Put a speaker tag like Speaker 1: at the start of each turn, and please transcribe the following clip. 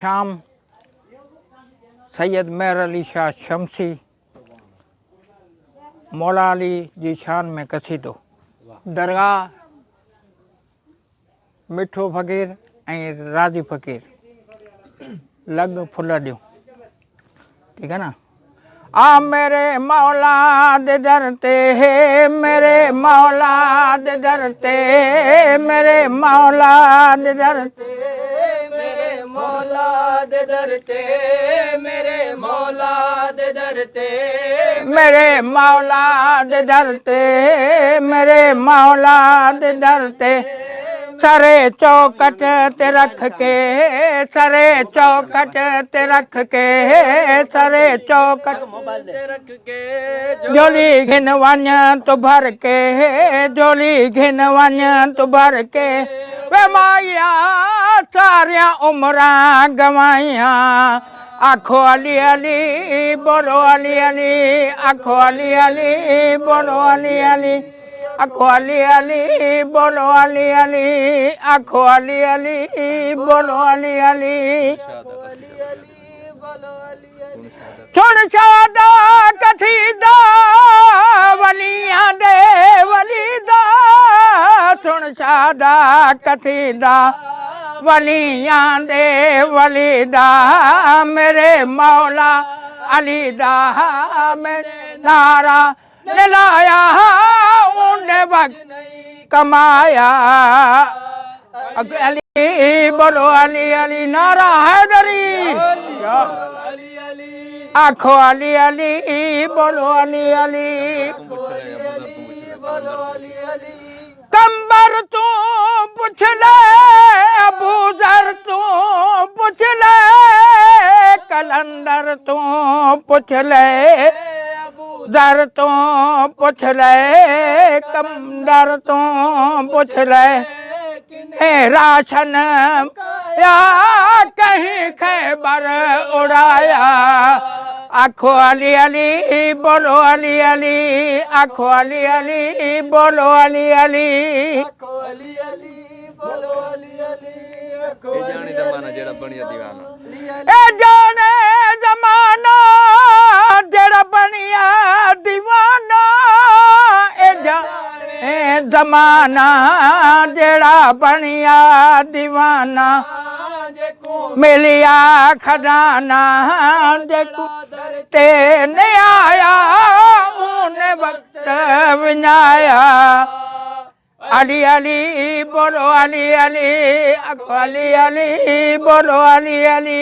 Speaker 1: शाम सैयद मेहर अली शाह शमसी मौला अली जी शान में कसीदो दरगाह मिठो फ़क़ीर ऐं राज़ी फ़क़ीर लग फुल ॾियूं। ठीक है ना। आ मेरे मौला दे दर ते मेरे मौला दे दर ते मेरे मौला दे दर ते
Speaker 2: मेरे मौला दे दर ते मेरे मौला दे दर ते
Speaker 1: मेरे मौला दे दर ते मेरे मौला दे दर ते सरे चौकट ते रख के सरे चौकट ते रख के सरे चौकट
Speaker 2: ते रख के
Speaker 1: झोली घिन वञ तू भर के झोली घिन वञ तू भर के वे माया सारिया उमरां गवाइया आखो अली अली बोलो अली अली आखो अली अली बोलो अली अली आखो अली अली बोलो अली अली आखो अली अली बोलो अली अली सुन शादा कसीदा वलियां दे वलीदा सुन शादा कसीदा वलियां दे वलीदा मेरे मौला अली दा मेरे नारा लाया उन्हें वक्त कमाया अली बोलो अली अली नारा हैदरी आखो अली अली बोलो अली अली कंबर तू पूछ ले अबू जर तू पूछ ले कलंदर तू पूछ ले दर तू पूछ ले कमदर तू पूछ ले राशन या कहीं खैबर उड़ाया आखो अली अली बोलो अली अली आखो अली अली बोलो अली अली
Speaker 2: आखो अली अली बोलो अली अली आखो जाने जमाना जेड़ा बनिया दीवाना
Speaker 1: ए जाने जमाना जेड़ा बनिया दीवाना ए जाने जमाना जेड़ा बनिया दीवाना मिलिया खजाना जेको ते ने आया उने वक्त विनाया अली अली बोलो अली अली आखो अली अली बोलो अली अली